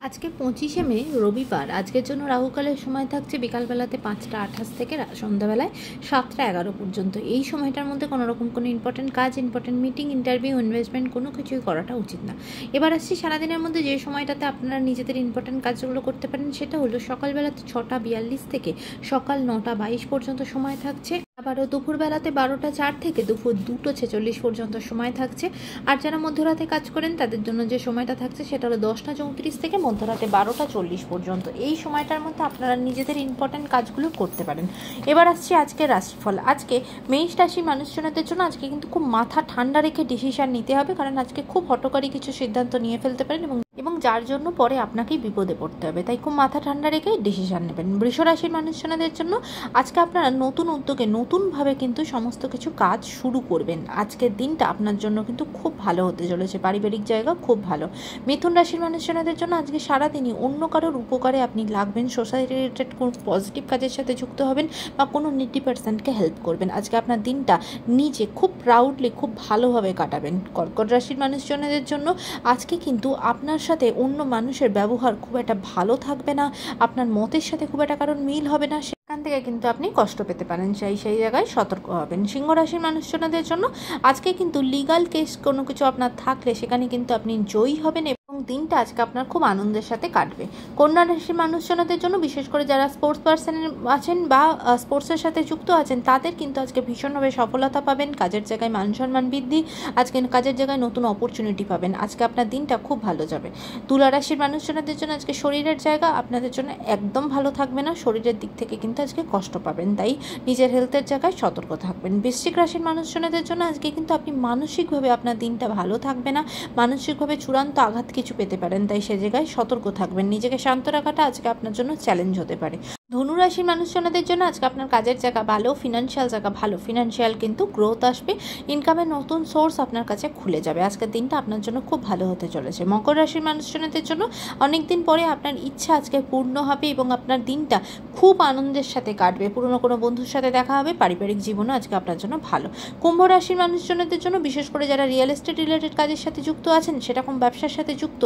আজকে 25শে মে রবিবার। আজকের জন্য রাহুকালের সময় থাকছে বিকালবেলাতে 5টা 28 থেকে সন্ধ্যাবেলায় 7টা 11 পর্যন্ত। এই সময়টার মধ্যে কোনো রকম কোনো ইম্পর্টেন্ট কাজ, ইম্পর্টেন্ট মিটিং, ইন্টারভিউ, ইনভেস্টমেন্ট কোনো কিছুই করাটা উচিত না। এবার আসছি সারাদিনের মধ্যে যে সময়টাতে আপনারা নিজেদের ইম্পর্টেন্ট কাজগুলো করতে পারেন, সেটা হলো সকালবেলাতে 6টা 42 থেকে সকাল 9টা 22 পর্যন্ত সময় থাকছে। আবারও দুপুরবেলাতে 12টা 4 থেকে দুপুর 2টা 46 পর্যন্ত সময় থাকছে। আর যারা মধ্যরাতে কাজ করেন তাদের জন্য যে সময়টা থাকছে সেটা হলো 10টা 34 থেকে মধ্যরাতে 12টা 40 পর্যন্ত। এই সময়টার মধ্যে আপনারা নিজেদের ইম্পর্টেন্ট কাজগুলো করতে পারেন। এবার আসছি আজকের রাশিফল। আজকে মেষ রাশির মানুষজনদের জন্য আজকে কিন্তু খুব মাথা ঠান্ডা রেখে ডিসিশন নিতে হবে, কারণ আজকে খুব হঠকারী কিছু সিদ্ধান্ত নিয়ে ফেলতে পারেন এবং যার জন্য পরে আপনাকেই বিপদে পড়তে হবে। তাই খুব মাথা ঠান্ডা রেখে ডিসিশন নেবেন। বৃষ রাশির মানুষজনদের জন্য আজকে আপনারা নতুন উদ্যোগে নতুনভাবে কিন্তু সমস্ত কিছু কাজ শুরু করবেন। আজকের দিনটা আপনার জন্য কিন্তু খুব ভালো হতে চলেছে, পারিবারিক জায়গা খুব ভালো। মিথুন রাশির মানুষজনদের জন্য আজকে সারাদিনই অন্য কারোর উপকারে আপনি লাগবেন, সোসাইটি রিলেটেড কোনো পজিটিভ কাজের সাথে যুক্ত হবেন বা কোনো নিডি পার্সনকে হেল্প করবেন। আজকে আপনার দিনটা নিজে খুব প্রাউডলি খুব ভালোভাবে কাটাবেন। কর্কট রাশির মানুষজনদের জন্য আজকে কিন্তু আপনার সাথে অন্য মানুষের ব্যবহার খুব একটা ভালো থাকবে না, আপনার মতের সাথে খুব একটা কারণ মিল হবে না, সেখান থেকে কিন্তু আপনি কষ্ট পেতে পারেন। সেই জায়গায় সতর্ক হবেন। সিংহ রাশির মানুষজনদের জন্য আজকে কিন্তু লিগাল কেস কোনো কিছু আপনার থাকলে সেখানে কিন্তু আপনি জয়ী হবেন এবং দিনটা আজকে আপনার খুব আনন্দের সাথে কাটবে। কন্যা রাশির মানুষজনদের জন্য বিশেষ করে যারা স্পোর্টস পার্সন আছেন বা স্পোর্টসের সাথে যুক্ত আছেন তাদের কিন্তু আজকে ভীষণভাবে সফলতা পাবেন। কাজের জায়গায় মান সম্মান বৃদ্ধি, আজকে কাজের জায়গায় নতুন অপরচুনিটি পাবেন। আজকে আপনার দিনটা খুব ভালো যাবে। তুলা রাশির মানুষজনদের জন্য আজকে শরীরের জায়গা আপনাদের জন্য একদম ভালো থাকবে না, শরীরের দিক থেকে কিন্তু আজকে কষ্ট পাবেন, তাই নিজের হেলথের জায়গায় সতর্ক থাকবেন। বৃশ্চিক রাশির মানুষজনদের জন্য আজকে কিন্তু আপনি মানসিকভাবে আপনার দিনটা ভালো থাকবে না, মানসিকভাবে চূড়ান্ত আঘাত কিছু পেতে পারেন, তাই সে জায়গায় সতর্ক থাকবেন। নিজেকে শান্ত রাখাটা আজকে আপনার জন্য চ্যালেঞ্জ হতে পারে। ধনুরাশির মানুষজনদের জন্য আজকে আপনার কাজের জায়গা ভালো, ফিনান্সিয়াল জায়গা ভালো, ফিনান্সিয়াল কিন্তু গ্রোথ আসবে, ইনকামের নতুন সোর্স আপনার কাছে খুলে যাবে। আজকের দিনটা আপনার জন্য খুব ভালো হতে চলেছে। মকর রাশির মানুষজনদের জন্য অনেকদিন পরে আপনার ইচ্ছা আজকে পূর্ণ হবে এবং আপনার দিনটা খুব আনন্দের সাথে কাটবে। পুরনো কোনো বন্ধুর সাথে দেখা হবে, পারিবারিক জীবনও আজকে আপনার জন্য ভালো। কুম্ভ রাশির মানুষজনদের জন্য বিশেষ করে যারা রিয়েল এস্টেট রিলেটেড কাজের সাথে যুক্ত আছেন, সেরকম ব্যবসার সাথে যুক্ত,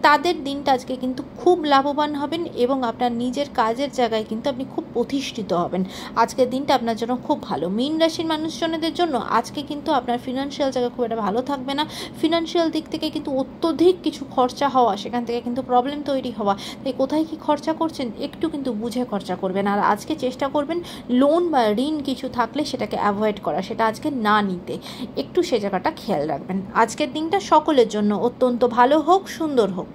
তাদের দিনটা আজকে কিন্তু খুব লাভবান হবেন এবং আপনার নিজের কাজের জায়গায় কিন্তু আপনি খুব প্রতিষ্ঠিত হবেন। আজকের দিনটা আপনার জন্য খুব ভালো। মীন রাশির মানুষজনদের জন্য আজকে কিন্তু আপনার ফিনান্সিয়াল জায়গা খুব একটা ভালো থাকবে না, ফিনান্সিয়াল দিক থেকে কিন্তু অত্যধিক কিছু খরচা হওয়া, সেখান থেকে কিন্তু প্রবলেম তৈরি হওয়া, তাই কোথায় কি খরচা করছেন একটু কিন্তু বুঝে খরচা করবেন। আর আজকে চেষ্টা করবেন লোন বা ঋণ কিছু থাকলে সেটাকে অ্যাভয়েড করা, সেটা আজকে না নিতে, একটু সে জায়গাটা খেয়াল রাখবেন। আজকের দিনটা সকলের জন্য অত্যন্ত ভালো হোক, সুন্দর হোক।